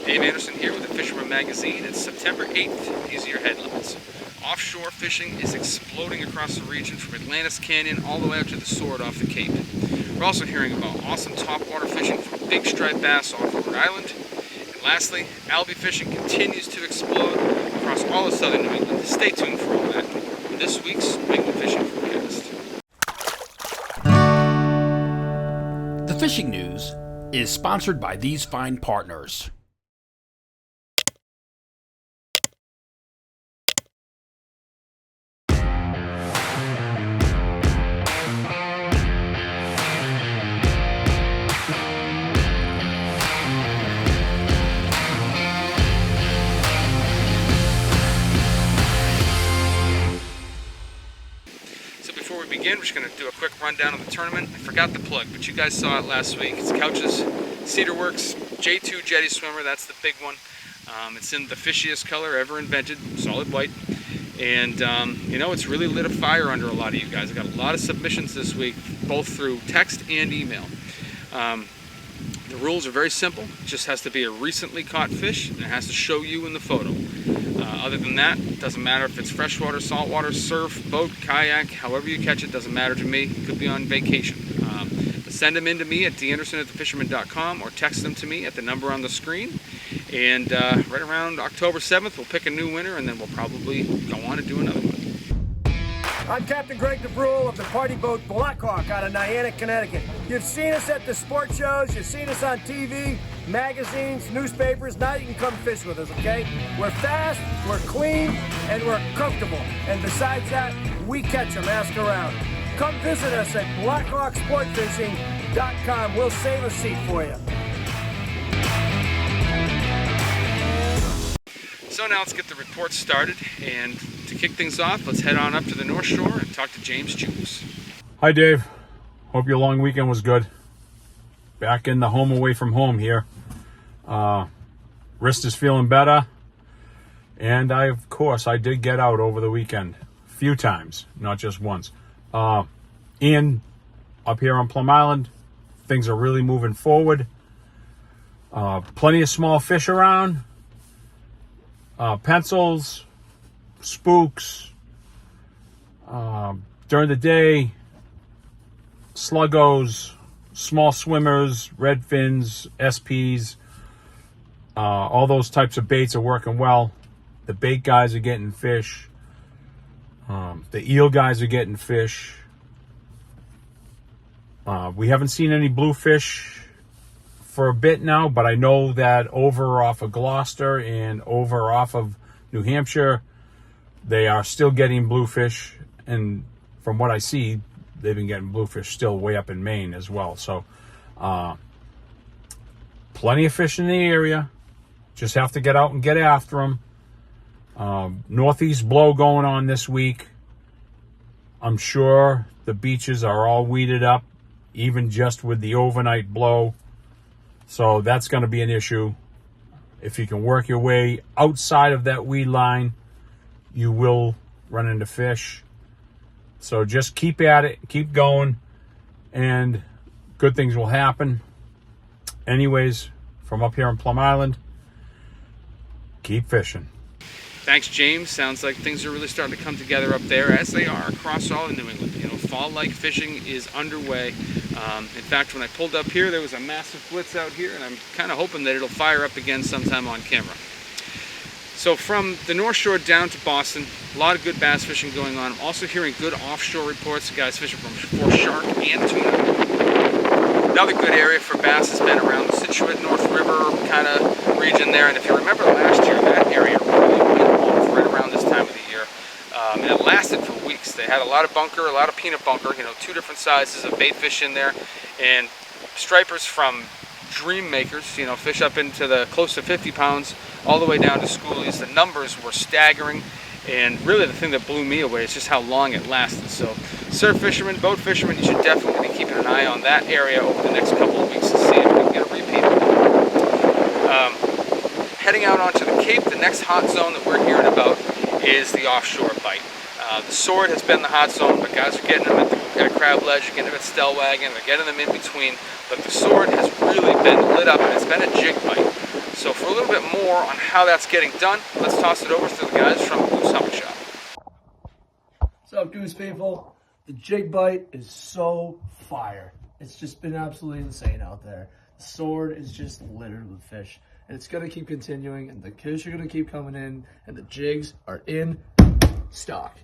Dave Anderson here with the Fisherman magazine. It's September 8th. These are your headlines. Offshore fishing is exploding across the region from Atlantis Canyon all the way up to the Sword off the Cape. We're also hearing about awesome topwater fishing from big striped bass off of Rhode Island. And lastly, Albie fishing continues to explode across all of southern New England. Stay tuned for all that in this week's New England Fishing Forecast. The fishing news is sponsored by these fine partners. We're just going to do a quick rundown of the tournament. I forgot the plug, but you guys saw it last week. It's Couch's Cedar Works J2 Jetty Swimmer. That's the big one. It's in the fishiest color ever invented, solid white. And, it's really lit a fire under a lot of you guys. I got a lot of submissions this week, both through text and email. The rules are very simple. It just has to be a recently caught fish, and it has to show you in the photo. Other than that, it doesn't matter if it's freshwater, saltwater, surf, boat, kayak, however you catch it, doesn't matter to me. It could be on vacation. Send them in to me at danderson@thefisherman.com or text them to me at the number on the screen. And right around October 7th, we'll pick a new winner, and then we'll probably go on and do another one. I'm Captain Greg DeBrule of the party boat Blackhawk out of Nantucket, Connecticut. You've seen us at the sports shows, you've seen us on TV, magazines, newspapers. Now you can come fish with us, okay? We're fast, we're clean, and we're comfortable. And besides that, we catch them, ask around. Come visit us at blackhawksportfishing.com. We'll save a seat for you. So now let's get the report started, and to kick things off, let's head on up to the North Shore and talk to James Jewkes. Hi Dave, hope your long weekend was good. Back in the home away from home here. Wrist is feeling better, and I did get out over the weekend a few times, not just once. And up here on Plum Island, things are really moving forward. Plenty of small fish around. Pencils, spooks, during the day, sluggos, small swimmers, redfins, SPs, all those types of baits are working well. The bait guys are getting fish. The eel guys are getting fish. We haven't seen any bluefish for a bit now, but I know that over off of Gloucester and over off of New Hampshire, they are still getting bluefish, and from what I see, they've been getting bluefish still way up in Maine as well. So plenty of fish in the area, just have to get out and get after them. Northeast blow going on this week. I'm sure the beaches are all weeded up, even just with the overnight blow. So that's going to be an issue. If you can work your way outside of that weed line, you will run into fish. So just keep at it, keep going, and good things will happen. Anyways, from up here on Plum Island, keep fishing. Thanks, James. Sounds like things are really starting to come together up there, as they are across all of New England. Fall-like fishing is underway. In fact, when I pulled up here, there was a massive blitz out here, and I'm kind of hoping that it'll fire up again sometime on camera. So from the North Shore down to Boston, a lot of good bass fishing going on. I'm also hearing good offshore reports of guys fishing for shark and tuna. Another good area for bass has been around the Scituate, North River kind of region there. And if you remember last year, that area really went off right around this time of the year. And it lasted for weeks. They had a lot of bunker, a lot of peanut bunker, two different sizes of bait fish in there. And stripers from dream makers, fish up into the close to 50 pounds, all the way down to schoolies. The numbers were staggering. And really the thing that blew me away is just how long it lasted. So surf fishermen, boat fishermen, you should definitely be keeping an eye on that area over the next couple of weeks to see if we can get a repeat of it. Heading out onto the Cape, the next hot zone that we're hearing about is the offshore bite. The Sword has been the hot zone, but guys are getting them at Crab Ledge, getting them at Stellwagen, they're getting them in between. But the Sword has really been lit up, and it's been a jig bite. So for a little bit more on how that's getting done, let's toss it over to the guys from Goose Hummock Shop. What's up, Goose people? The jig bite is so fire. It's just been absolutely insane out there. The sword is just littered with fish, and it's going to keep continuing, and the fish are going to keep coming in, and the jigs are in stock.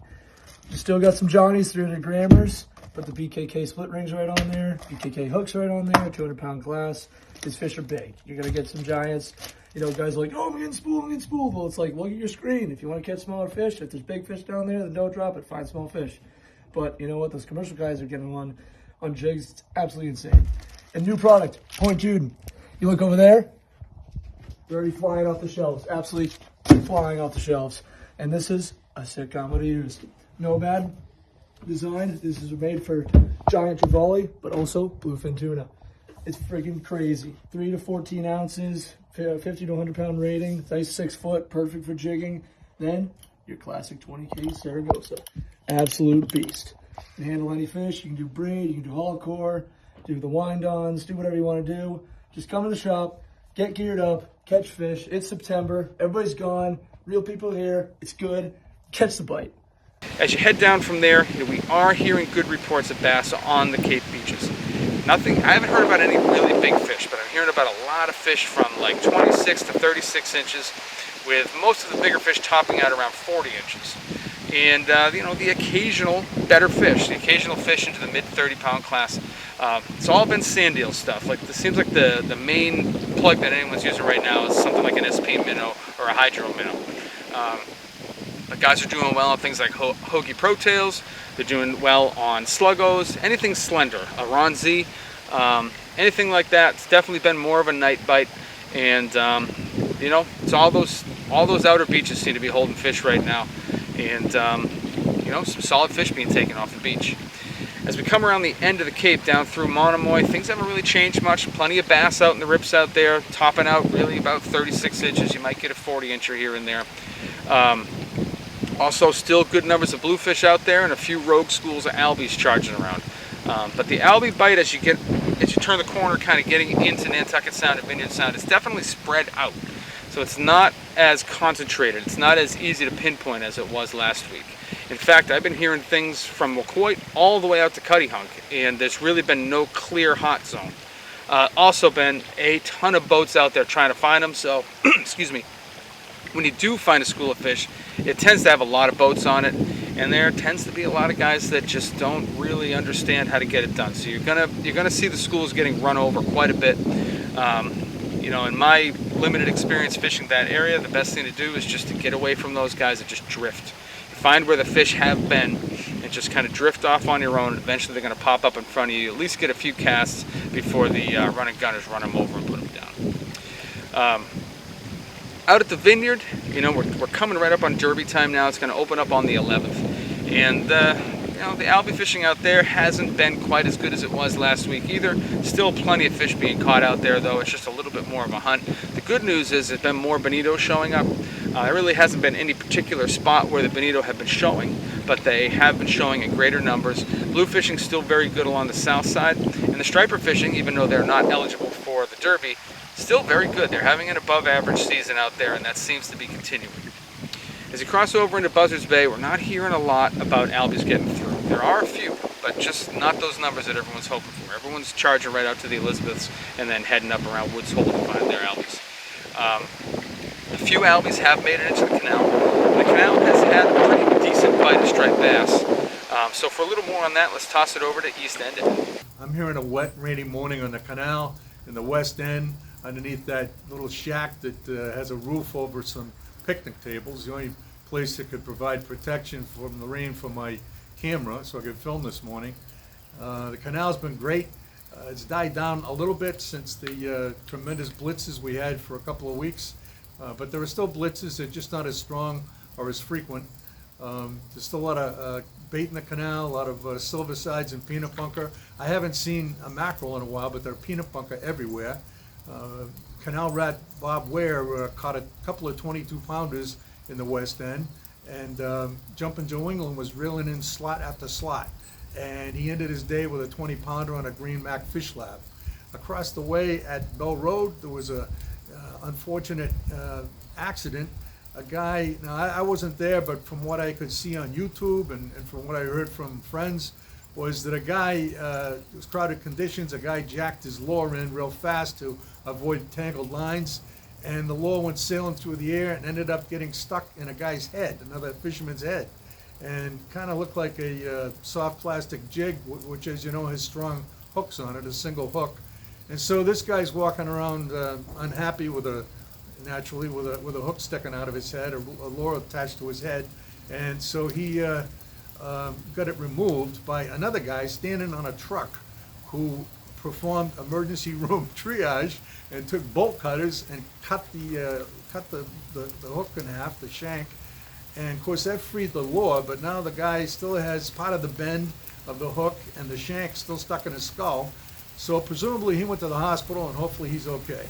You still got some Johnnies, 300 grammars. Put the BKK split rings right on there, BKK hooks right on there, 200-pound glass. These fish are big. You're going to get some giants. You know, guys are like, oh, I'm getting spooled. Well, it's like, look at your screen. If you want to catch smaller fish, if there's big fish down there, then don't drop it. Find small fish. But you know what? Those commercial guys are getting on jigs. It's absolutely insane. And new product, Point Judith. You look over there, they're already flying off the shelves. Absolutely flying off the shelves. And this is a sitcom. What do you use? Nomad design. This is made for giant trevally, but also bluefin tuna. It's freaking crazy. 3 to 14 ounces, 50 to 100-pound rating. Nice 6 foot, perfect for jigging. Then your classic 20K Saragossa. Absolute beast. You can handle any fish. You can do braid, you can do hollow core, do the wind-ons, do whatever you want to do. Just come to the shop, get geared up, catch fish. It's September. Everybody's gone. Real people here. It's good. Catch the bite. As you head down from there, we are hearing good reports of bass on the Cape beaches. I haven't heard about any really big fish, but I'm hearing about a lot of fish from like 26 to 36 inches, with most of the bigger fish topping out around 40 inches. And, the occasional better fish, the occasional fish into the mid 30-pound class. It's all been sand eel stuff. Like, this seems like the main plug that anyone's using right now is something like an SP minnow or a hydro minnow. The guys are doing well on things like hoagie pro tails. They're doing well on sluggos, anything slender, a Ron Z, anything like that. It's definitely been more of a night bite, and it's all those outer beaches seem to be holding fish right now, and some solid fish being taken off the beach. As we come around the end of the Cape down through Monomoy, things haven't really changed much. Plenty of bass out in the rips out there, topping out really about 36 inches. You might get a 40-incher here and there. Also, still good numbers of bluefish out there, and a few rogue schools of Albies charging around. But the Albie bite, as you turn the corner, kind of getting into Nantucket Sound and Vineyard Sound, it's definitely spread out. So it's not as concentrated. It's not as easy to pinpoint as it was last week. In fact, I've been hearing things from Wacoit all the way out to Cuttyhunk, and there's really been no clear hot zone. Also been a ton of boats out there trying to find them. So, excuse me. When you do find a school of fish, it tends to have a lot of boats on it, and there tends to be a lot of guys that just don't really understand how to get it done. So you're gonna see the schools getting run over quite a bit. In my limited experience fishing that area, the best thing to do is just to get away from those guys and just drift. Find where the fish have been and just kind of drift off on your own, and eventually they're going to pop up in front of you. At least get a few casts before the running gunners run them over and put them down. Out at the vineyard, we're coming right up on Derby time now. It's going to open up on the 11th. And, the Albie fishing out there hasn't been quite as good as it was last week either. Still plenty of fish being caught out there, though. It's just a little bit more of a hunt. The good news is there's been more bonito showing up. There really hasn't been any particular spot where the bonito have been showing, but they have been showing in greater numbers. Blue fishing still very good along the south side, and the striper fishing, even though they're not eligible for the Derby, still very good. They're having an above average season out there, and that seems to be continuing. As you cross over into Buzzards Bay, we're not hearing a lot about Albies getting through. There are a few, but just not those numbers that everyone's hoping for. Everyone's charging right out to the Elizabeths and then heading up around Woods Hole to find their Albies. A few Albies have made it into the canal. The canal has had a pretty decent bite of striped bass. So for a little more on that, let's toss it over to East End. I'm here on a wet, rainy morning on the canal in the West End, underneath that little shack that has a roof over some picnic tables. The only place that could provide protection from the rain for my camera, so I could film this morning. The canal's been great. It's died down a little bit since the tremendous blitzes we had for a couple of weeks, but there are still blitzes. They're just not as strong or as frequent. There's still a lot of bait in the canal, a lot of silver sides and peanut bunker. I haven't seen a mackerel in a while, but there are peanut bunker everywhere. Canal rat Bob Ware caught a couple of 22-pounders in the West End, and Jumpin' Joe England was reeling in slot after slot, and he ended his day with a 20-pounder on a green Mac fish lab. Across the way at Bell Road, there was a unfortunate accident. A guy, now I wasn't there, but from what I could see on YouTube and from what I heard from friends, was that a guy, it was crowded conditions, a guy jacked his lure in real fast to avoid tangled lines, and the lure went sailing through the air and ended up getting stuck in a guy's head, another fisherman's head, and kind of looked like a soft plastic jig, which, as you know, has strong hooks on it, a single hook. And so this guy's walking around unhappy with naturally with a hook sticking out of his head, a lure attached to his head, and so he got it removed by another guy standing on a truck who performed emergency room triage and took bolt cutters and cut the hook in half, the shank, and of course that freed the lure, but now the guy still has part of the bend of the hook and the shank still stuck in his skull. So presumably he went to the hospital and hopefully he's okay.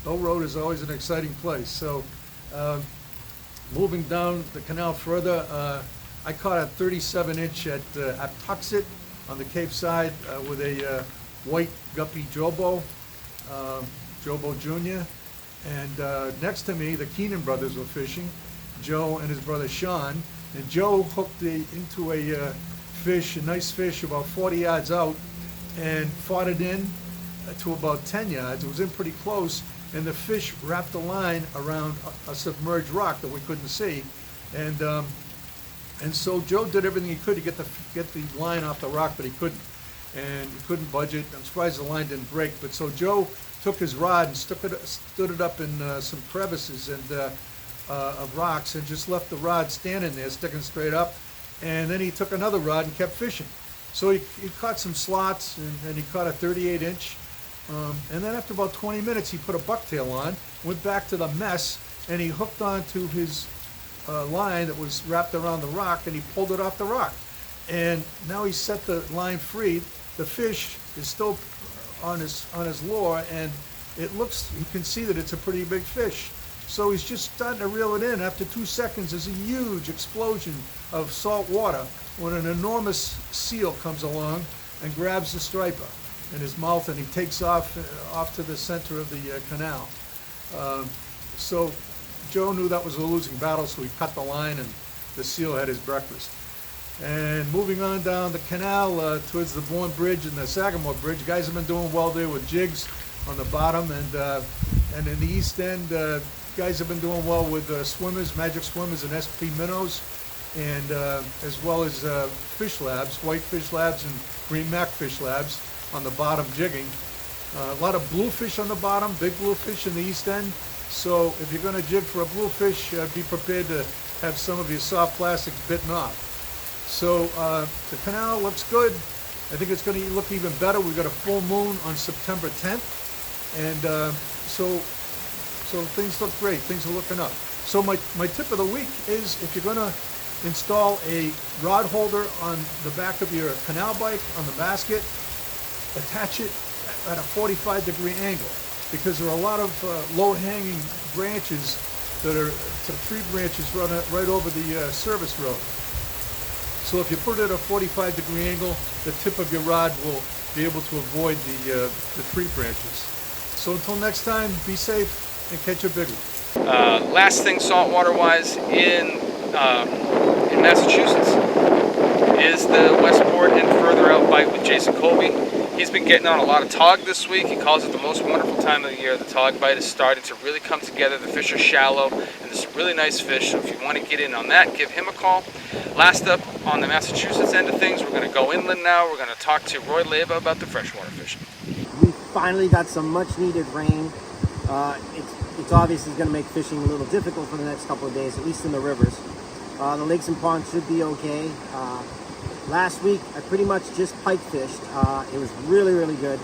Bow Road is always an exciting place. So moving down the canal further, I caught a 37-inch at Tuxet on the Cape side with a white guppy Jobo, Jobo Jr. And next to me, the Keenan brothers were fishing, Joe and his brother Sean. And Joe hooked into a fish, a nice fish about 40 yards out, and fought it in to about 10 yards. It was in pretty close, and the fish wrapped the line around a submerged rock that we couldn't see. And so Joe did everything he could to get the line off the rock, but he couldn't. And he couldn't budge it. I'm surprised the line didn't break. But so Joe took his rod and stood it up in some crevices of rocks and just left the rod standing there, sticking straight up. And then he took another rod and kept fishing. So he caught some slots, and he caught a 38-inch. And then after about 20 minutes, he put a bucktail on, went back to the mess, and he hooked onto his line that was wrapped around the rock, and he pulled it off the rock. And now he set the line free. The fish is still on his lure, and it looks, you can see that it's a pretty big fish. So he's just starting to reel it in. After 2 seconds, there's a huge explosion of salt water when an enormous seal comes along and grabs the striper in his mouth, and he takes off to the center of the canal. So Joe knew that was a losing battle, so he cut the line, and the seal had his breakfast. And moving on down the canal towards the Bourne Bridge and the Sagamore Bridge, guys have been doing well there with jigs on the bottom, and in the east end, guys have been doing well with swimmers, magic swimmers, and SP minnows, and as well as fish labs, white fish labs and green mac fish labs on the bottom jigging. A lot of bluefish on the bottom, big bluefish in the east end. So if you're going to jig for a bluefish, be prepared to have some of your soft plastics bitten off. So the canal looks good. I think it's going to look even better. We've got a full moon on September 10th, and so things look great. Things are looking up. So my tip of the week is, if you're going to install a rod holder on the back of your canal bike on the basket, attach it at a 45-degree angle, because there are a lot of low-hanging branches that are tree branches right over the service road. So if you put it at a 45-degree angle, the tip of your rod will be able to avoid the tree branches. So until next time, be safe and catch a big one. Last thing saltwater-wise in Massachusetts is the Westport and further out bite with Jason Colby. He's been getting on a lot of tog this week. He calls it the most wonderful time of the year. The tog bite is starting to really come together. The fish are shallow, and there's some really nice fish. So if you want to get in on that, give him a call. Last up on the Massachusetts end of things, we're going to go inland now. We're going to talk to Leyve about the freshwater fishing. We finally got some much needed rain. It's obviously going to make fishing a little difficult for the next couple of days, at least in the rivers. The lakes and ponds should be okay. Last week, I pretty much just pike fished. It was really, really good.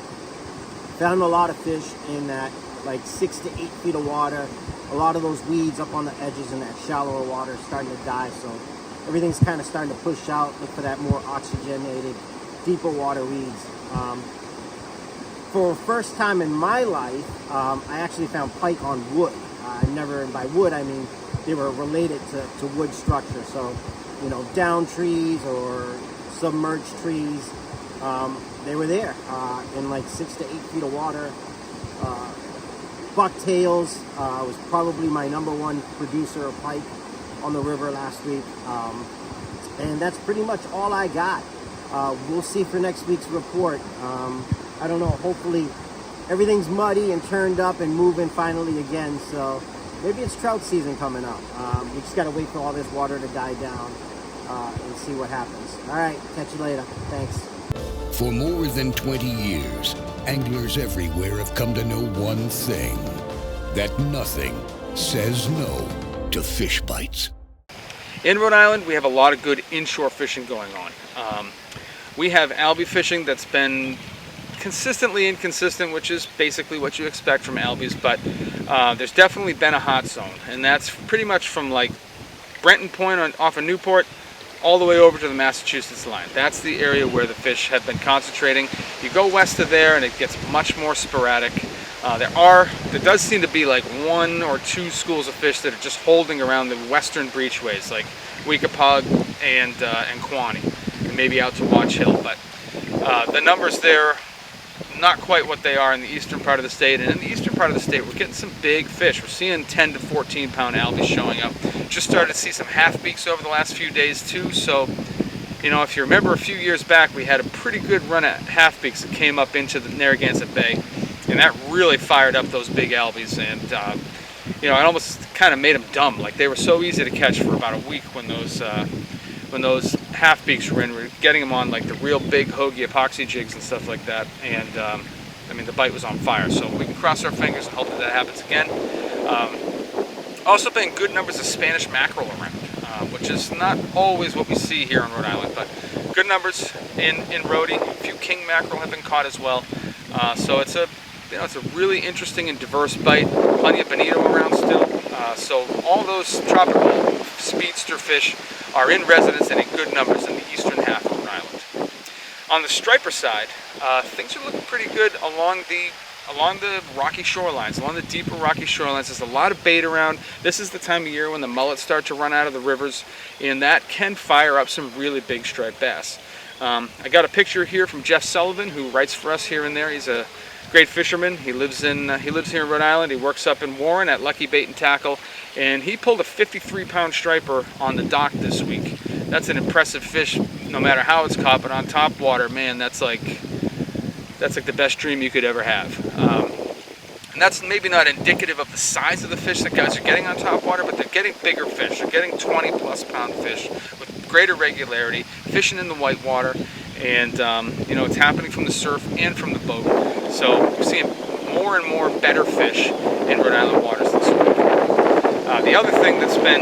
Found a lot of fish in that like 6 to 8 feet of water. A lot of those weeds up on the edges in that shallower water starting to die. So everything's kind of starting to push out. Look for that more oxygenated, deeper water weeds. For the first time in my life, I actually found pike on wood. By wood, I mean they were related to wood structure. So, you know, down trees or submerged trees, they were there in like 6 to 8 feet of water. bucktails was probably my #1 producer of pike on the river last week. And that's pretty much all I got. We'll see for next week's report. I don't know, hopefully everything's muddy and turned up and moving finally again, so maybe it's trout season coming up. We just gotta wait for all this water to die down and see what happens. All right, catch you later. Thanks. For more than 20 years, anglers everywhere have come to know one thing, that nothing says no to fish bites. In Rhode Island, we have a lot of good inshore fishing going on. We have albie fishing that's been consistently inconsistent, which is basically what you expect from albies, but there's definitely been a hot zone, and that's pretty much from like Brenton Point off of Newport all the way over to the Massachusetts line. That's the area where the fish have been concentrating. You go west of there and it gets much more sporadic. There does seem to be like 1 or 2 schools of fish that are just holding around the western breachways, like Weekapaug and Quaney, and maybe out to Watch Hill, but the numbers there, not quite what they are in the eastern part of the state. And in the eastern part of the state, we're getting some big fish. We're seeing 10 to 14 pound albies showing up. Just started to see some half beaks over the last few days too. So, you know, if you remember a few years back, we had a pretty good run at half beaks that came up into the Narragansett Bay, and that really fired up those big albies. And you know, it almost kind of made them dumb. Like, they were so easy to catch for about a week when those half beaks were in. We were getting them on like the real big hoagie epoxy jigs and stuff like that, and I mean, the bite was on fire. So we can cross our fingers and hope that happens again. Also been good numbers of Spanish mackerel around, which is not always what we see here in Rhode Island, but good numbers in Rhode. A few king mackerel have been caught as well. So it's a really interesting and diverse bite. Plenty of bonito around still. So all those tropical speedster fish are in residence and in good numbers in the eastern half of Rhode Island. On the striper side, things are looking pretty good along the rocky shorelines, along the deeper rocky shorelines. There's a lot of bait around. This is the time of year when the mullets start to run out of the rivers, and that can fire up some really big striped bass. I got a picture here from Jeff Sullivan, who writes for us here and there. He's a great fisherman. He lives here in Rhode Island. He works up in Warren at Lucky Bait and Tackle, and he pulled a 53-pound striper on the dock this week. That's an impressive fish, no matter how it's caught. But on top water, man, that's like the best dream you could ever have. And that's maybe not indicative of the size of the fish that guys are getting on top water, but they're getting bigger fish. They're getting 20-plus pound fish with greater regularity, fishing in the whitewater. And you know, it's happening from the surf and from the boat. So we're seeing more and more better fish in Rhode Island waters this week. The other thing that's been,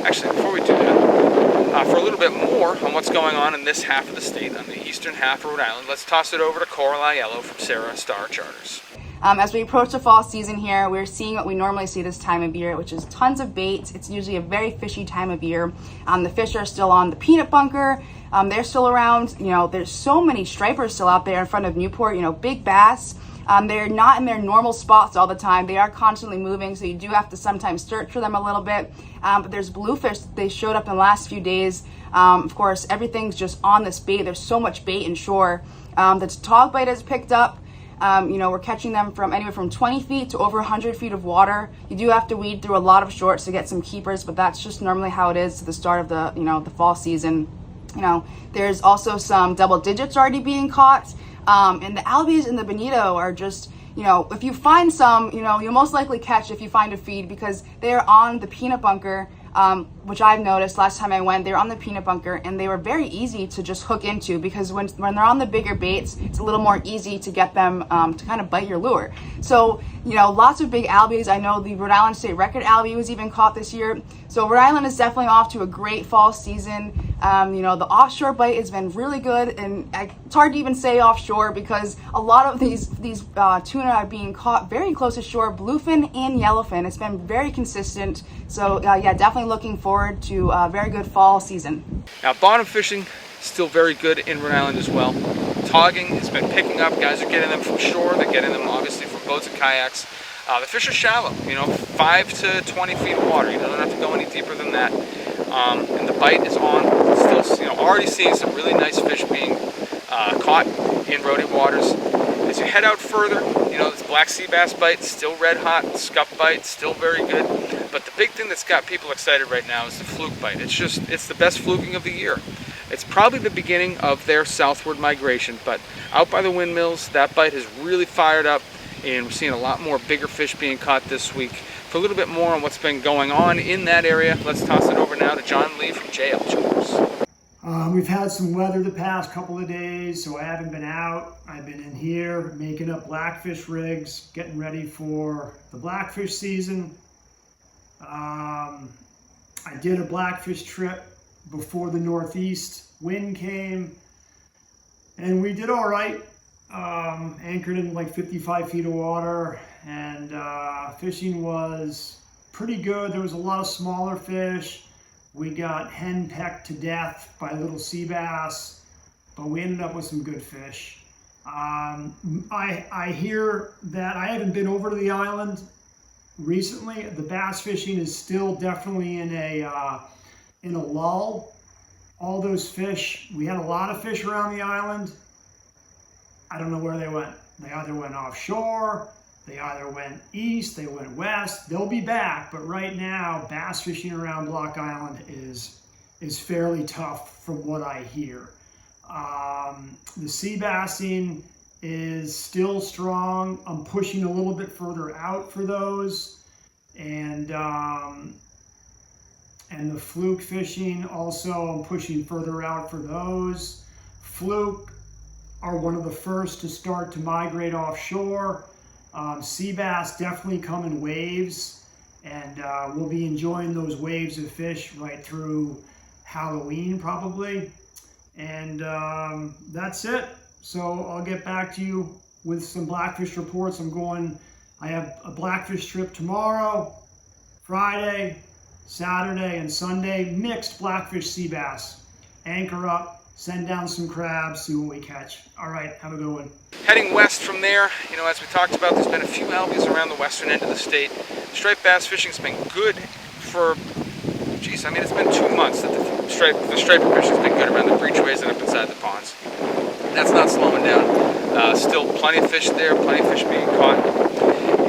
actually before we do that, for a little bit more on what's going on in this half of the state, on the eastern half of Rhode Island, let's toss it over to Coral Aiello from Sara Star Charters. As we approach the fall season here, we're seeing what we normally see this time of year, which is tons of bait. It's usually a very fishy time of year. The fish are still on the peanut bunker. They're still around. You know, there's so many stripers still out there in front of Newport, you know, big bass. They're not in their normal spots all the time. They are constantly moving, so you do have to sometimes search for them a little bit. But there's bluefish. They showed up in the last few days. Of course, everything's just on this bait. There's so much bait inshore. The tog bite has picked up. You know, we're catching them from anywhere from 20 feet to over 100 feet of water. You do have to weed through a lot of shorts to get some keepers, but that's just normally how it is to the start of the, you know, the fall season. You know, there's also some double digits already being caught. And the albies and the bonito are just, you know, if you find some, you know, you'll most likely catch if you find a feed, because they're on the peanut bunker, which I've noticed last time I went, they're on the peanut bunker, and they were very easy to just hook into, because when they're on the bigger baits, it's a little more easy to get them to kind of bite your lure. So, you know, lots of big albies. I know the Rhode Island State Record albie was even caught this year. So Rhode Island is definitely off to a great fall season. You know, the offshore bite has been really good, and it's hard to even say offshore because a lot of these tuna are being caught very close to shore, bluefin and yellowfin. It's been very consistent. So yeah, definitely looking forward to a very good fall season. Now, bottom fishing still very good in Rhode Island as well. Togging has been picking up. Guys are getting them from shore. They're getting them obviously from boats and kayaks. The fish are shallow, you know, 5 to 20 feet of water. You don't have to go any deeper than that. And the bite is on. Still, you know, already seeing some really nice fish being caught in Rhode waters. As you head out further, you know, this black sea bass bite, still red hot, scup bite, still very good. But the big thing that's got people excited right now is the fluke bite. It's the best fluking of the year. It's probably the beginning of their southward migration, but out by the windmills, that bite has really fired up, and we're seeing a lot more bigger fish being caught this week. For a little bit more on what's been going on in that area, let's toss it over now to John Leyve from JL Jewkes. We've had some weather the past couple of days, so I haven't been out. I've been in here making up blackfish rigs, getting ready for the blackfish season. I did a blackfish trip before the northeast wind came, and we did all right. Anchored in like 55 feet of water, and fishing was pretty good. There was a lot of smaller fish. We got henpecked to death by little sea bass, but we ended up with some good fish. I hear that I haven't been over to the island recently. The bass fishing is still definitely in a lull. All those fish, we had a lot of fish around the island. I don't know where they went. They either went offshore, they either went east, they went west. They'll be back, but right now, bass fishing around Block Island is fairly tough from what I hear. The sea bassing is still strong. I'm pushing a little bit further out for those. And the fluke fishing also, I'm pushing further out for those. Fluke are one of the first to start to migrate offshore. Sea bass definitely come in waves, and we'll be enjoying those waves of fish right through Halloween probably. And that's it. So I'll get back to you with some blackfish reports. I have a blackfish trip tomorrow, Friday, Saturday, and Sunday. Mixed blackfish sea bass. Anchor up, send down some crabs, see what we catch. All right, have a good one. Heading west from there, you know, as we talked about, there's been a few Albies around the western end of the state. Striped bass fishing's been good for, geez, I mean, it's been 2 months that the striper fishing's been good around the breacheways and up inside the ponds. That's not slowing down. Still plenty of fish there, plenty of fish being caught.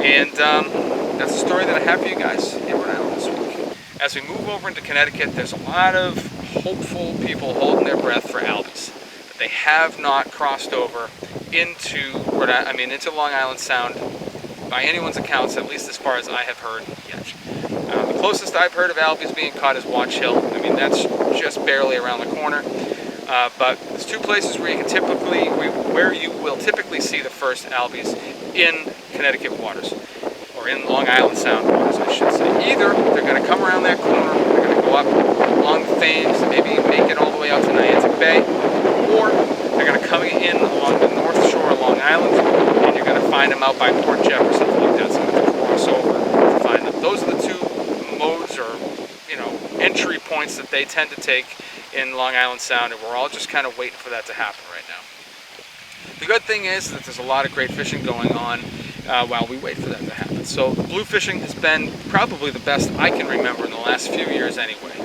And that's the story that I have for you guys in Rhode Island this week. As we move over into Connecticut, there's a lot of hopeful people holding their breath for Albies. But they have not crossed over into Long Island Sound by anyone's accounts, at least as far as I have heard yet. The closest I've heard of Albies being caught is Watch Hill. I mean, that's just barely around the corner. But there's two places where you will typically see the first Albies in Connecticut waters, or in Long Island Sound waters, I should say. Either they're going to come around that corner, they're going to go up along the Thames, maybe make it all the way out to Nantucket Bay, or they're going to come in along the North Shore of Long Island, and you're going to find them out by Point Judith or something like that, so you have to cross over to find them. Those are the two modes or, entry points that they tend to take in Long Island Sound, and we're all just kind of waiting for that to happen right now. The good thing is that there's a lot of great fishing going on while we wait for that to happen. So the blue fishing has been probably the best I can remember in the last few years anyway.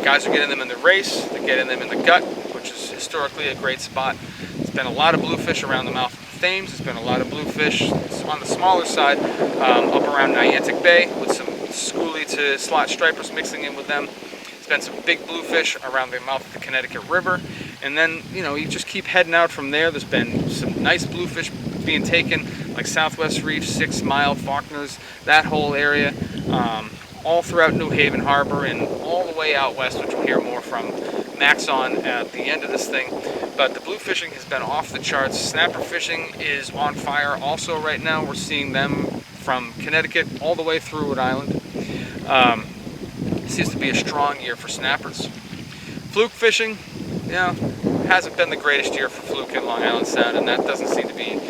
Guys are getting them in the race, they're getting them in the gut, which is historically a great spot. There's been a lot of bluefish around the mouth of the Thames. There's been a lot of bluefish on the smaller side up around Nantucket Bay with some schoolie to slot stripers mixing in with them. There's been some big bluefish around the mouth of the Connecticut River. And then, you just keep heading out from there. There's been some nice bluefish being taken, like Southwest Reef, 6 Mile, Faulkner's, that whole area, all throughout New Haven Harbor and all the way out west, which we'll hear more from Max on at the end of this thing. But the blue fishing has been off the charts. Snapper fishing is on fire also right now. We're seeing them from Connecticut all the way through Rhode Island. It seems to be a strong year for snappers. Fluke fishing, hasn't been the greatest year for fluke in Long Island Sound, and that doesn't seem to be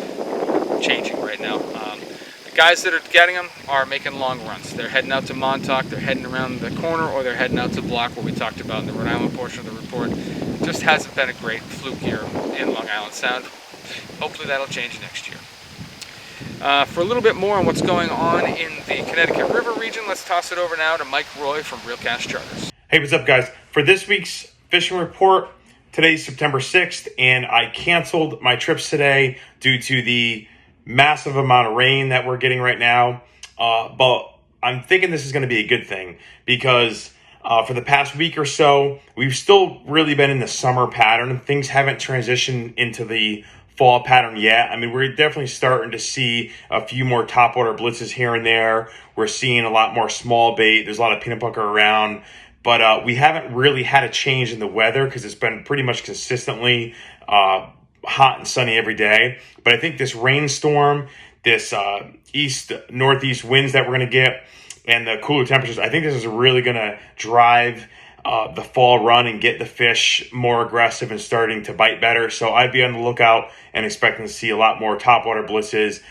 changing right now. The guys that are getting them are making long runs. They're heading out to Montauk, they're heading around the corner, or they're heading out to Block, where we talked about in the Rhode Island portion of the report. Just hasn't been a great fluke year in Long Island Sound. Hopefully that'll change next year. For a little bit more on what's going on in the Connecticut River region, let's toss it over now to Mike Roy from Real Cast Charters. Hey, what's up, guys? For this week's fishing report, today's September 6th, and I canceled my trips today due to the massive amount of rain that we're getting right now, but I'm thinking this is going to be a good thing because for the past week or so, we've still really been in the summer pattern. Things haven't transitioned into the fall pattern yet. I mean, we're definitely starting to see a few more topwater blitzes here and there. We're seeing a lot more small bait. There's a lot of peanut bunker around, but we haven't really had a change in the weather because it's been pretty much consistently hot and sunny every day. But I think this rainstorm, this east-northeast winds that we're going to get, and the cooler temperatures, I think this is really going to drive the fall run and get the fish more aggressive and starting to bite better. So I'd be on the lookout and expecting to see a lot more topwater blitzes,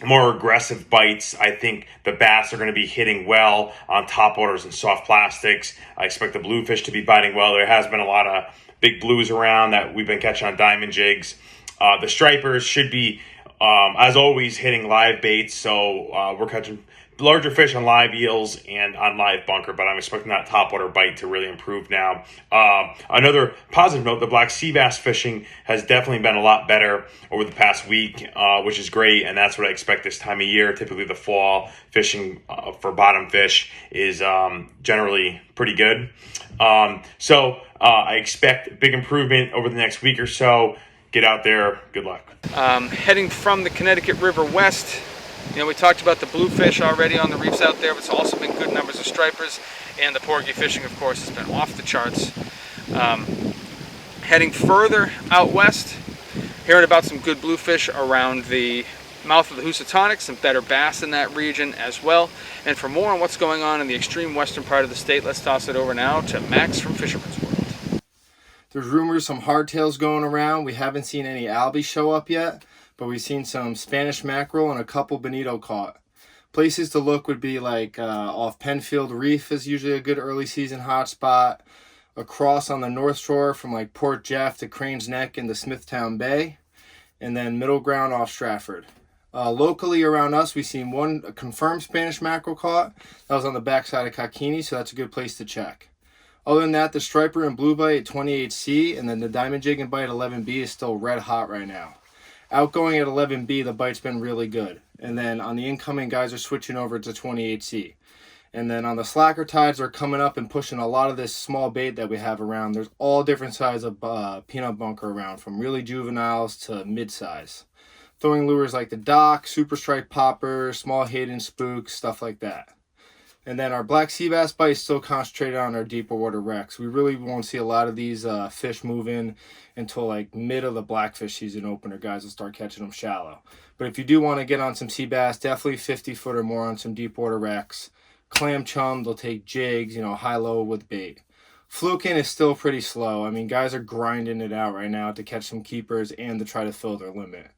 more aggressive bites. I think the bass are going to be hitting well on topwaters and soft plastics. I expect the bluefish to be biting well. There has been a lot of big blues around that we've been catching on diamond jigs. The stripers should be, as always, hitting live baits. So we're catching larger fish on live eels and on live bunker, but I'm expecting that topwater bite to really improve now. Another positive note, the black sea bass fishing has definitely been a lot better over the past week, which is great, and that's what I expect this time of year. Typically the fall fishing for bottom fish is generally pretty good. So I expect big improvement over the next week or so. Get out there. Good luck. Heading from the Connecticut River west, you know, we talked about the bluefish already on the reefs out there, but it's also been good numbers of stripers, and the porgy fishing, of course, has been off the charts. Heading further out west, hearing about some good bluefish around the mouth of the Housatonic, some better bass in that region as well. And for more on what's going on in the extreme western part of the state, let's toss it over now to Max from Fisherman's World. There's rumors some hardtails going around. We haven't seen any Albies show up yet, but we've seen some Spanish mackerel and a couple bonito caught. Places to look would be like off Penfield Reef is usually a good early season hotspot. Across on the North Shore from like Point Judith to Crane's Neck into Smithtown Bay. And then middle ground off Stratford. Locally around us, we've seen one confirmed Spanish mackerel caught. That was on the backside of Kakini, so that's a good place to check. Other than that, the striper and blue bite at 28C and then the diamond jig and bite at 11B is still red hot right now. Outgoing at 11B, the bite's been really good. And then on the incoming, guys are switching over to 28C. And then on the slacker tides, they're coming up and pushing a lot of this small bait that we have around. There's all different sizes of peanut bunker around, from really juveniles to mid-size. Throwing lures like the dock, super strike popper, small hidden spooks, stuff like that. And then our black sea bass bite is still concentrated on our deeper water wrecks. We really won't see a lot of these fish move in until like mid of the blackfish season opener. Guys will start catching them shallow. But if you do want to get on some sea bass, definitely 50 foot or more on some deep water wrecks. Clam chum, they'll take jigs, you know, high-low with bait. Fluking is still pretty slow. I mean, guys are grinding it out right now to catch some keepers and to try to fill their limit.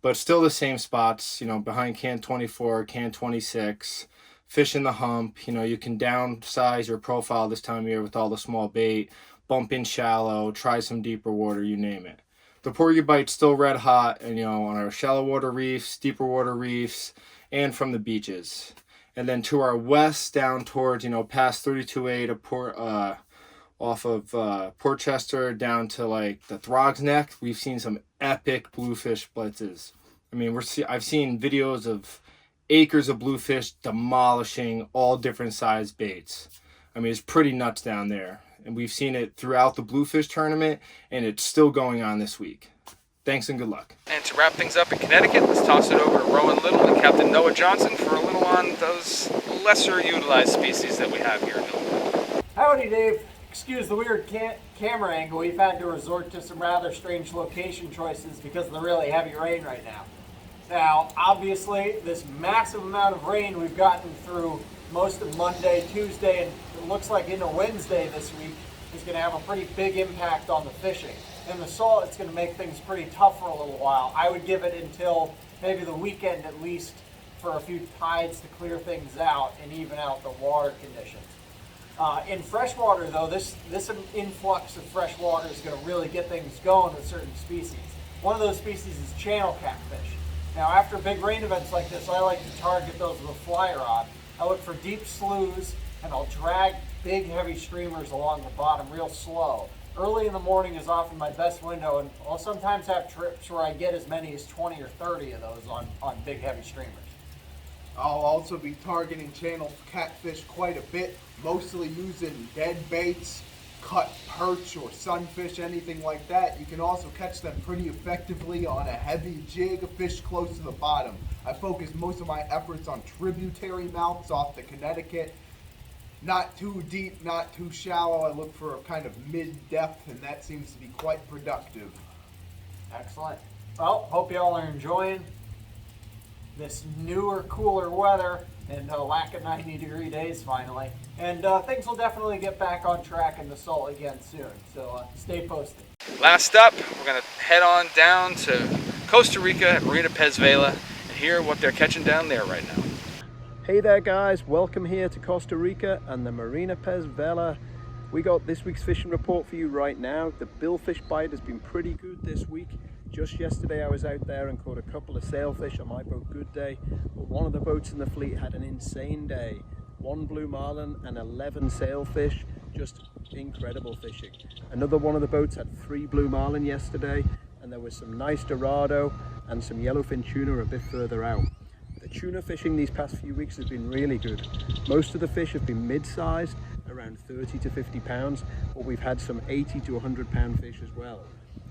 But still the same spots, you know, behind can 24, can 26, fish in the hump. You know, you can downsize your profile this time of year with all the small bait, bump in shallow, try some deeper water, you name it. The porgy bite's still red hot, and you know, on our shallow water reefs, deeper water reefs, and from the beaches. And then to our west, down towards, you know, past 32A to off of Portchester down to like the Throg's Neck, we've seen some epic bluefish blitzes. I mean, I've seen videos of acres of bluefish demolishing all different size baits. I mean, it's pretty nuts down there. And we've seen it throughout the bluefish tournament, and it's still going on this week. Thanks and good luck. And to wrap things up in Connecticut, let's toss it over to Rowan, Lytle, and Captain Noah Johnson for a little on those lesser utilized species that we have here in Illinois. Howdy, Dave. Excuse the weird camera angle. We've had to resort to some rather strange location choices because of the really heavy rain right now. Now, obviously, this massive amount of rain we've gotten through most of Monday, Tuesday, and it looks like into Wednesday this week is going to have a pretty big impact on the fishing. In the salt, it's going to make things pretty tough for a little while. I would give it until maybe the weekend at least for a few tides to clear things out and even out the water conditions. In freshwater, though, this influx of fresh water is going to really get things going with certain species. One of those species is channel catfish. Now, after big rain events like this, I like to target those with a fly rod. I look for deep sloughs, and I'll drag big, heavy streamers along the bottom real slow. early in the morning is often my best window, and I'll sometimes have trips where I get as many as 20 or 30 of those on big heavy streamers. I'll also be targeting channel catfish quite a bit, mostly using dead baits, cut perch or sunfish, anything like that. You can also catch them pretty effectively on a heavy jig, a fish close to the bottom. I focus most of my efforts on tributary mouths off the Connecticut. Not too deep, not too shallow. I look for a kind of mid-depth, and that seems to be quite productive. Excellent. Well, hope y'all are enjoying this newer, cooler weather and a lack of 90-degree days finally. And things will definitely get back on track in the salt again soon. So stay posted. Last up, we're going to head on down to Costa Rica at Marina Pez Vela and hear what they're catching down there right now. Hey there guys, welcome here to Costa Rica and the Marina Pez Vela. We got this week's fishing report for you right now. The billfish bite has been pretty good this week. Just yesterday I was out there and caught a couple of sailfish on my boat, Good Day. But one of the boats in the fleet had an insane day. 1 blue marlin and 11 sailfish, just incredible fishing. Another one of the boats had 3 blue marlin yesterday, and there was some nice dorado and some yellowfin tuna a bit further out. The tuna fishing these past few weeks has been really good. Most of the fish have been mid-sized, around 30 to 50 pounds, but we've had some 80 to 100 pound fish as well.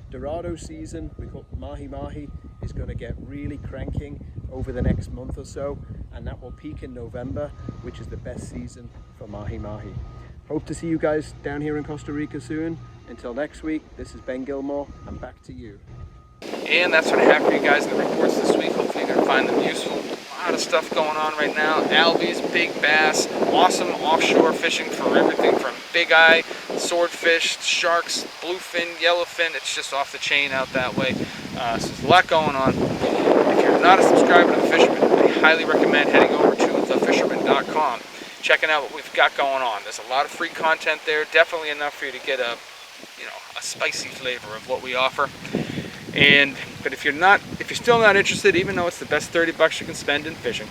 Dorado season, we call mahi, is going to get really cranking over the next month or so, and that will peak in November, which is the best season for mahi. Hope to see you guys down here in Costa Rica soon. Until next week, this is Ben Gilmour, and back to you. And that's what I have for you guys in the reports this week. Hopefully you're going to find them useful. A lot of stuff going on right now. Albies, big bass, awesome offshore fishing for everything from bigeye, swordfish, sharks, bluefin, yellowfin. It's just off the chain out that way. So there's a lot going on. If you're not a subscriber to The Fisherman, I highly recommend heading over to thefisherman.com, checking out what we've got going on. There's a lot of free content there. Definitely enough for you to get a spicy flavor of what we offer. But if you're still not interested, even though it's the best 30 bucks you can spend in fishing,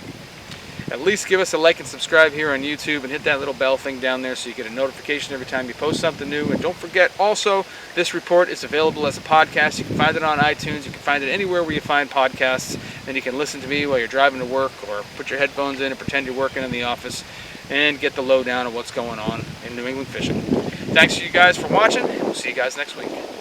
at least give us a like and subscribe here on YouTube and hit that little bell thing down there so you get a notification every time you post something new. And don't forget, also, this report is available as a podcast. You can find it on iTunes. You can find it anywhere where you find podcasts. Then you can listen to me while you're driving to work, or put your headphones in and pretend you're working in the office and get the lowdown of what's going on in New England fishing. Thanks to you guys for watching. We'll see you guys next week.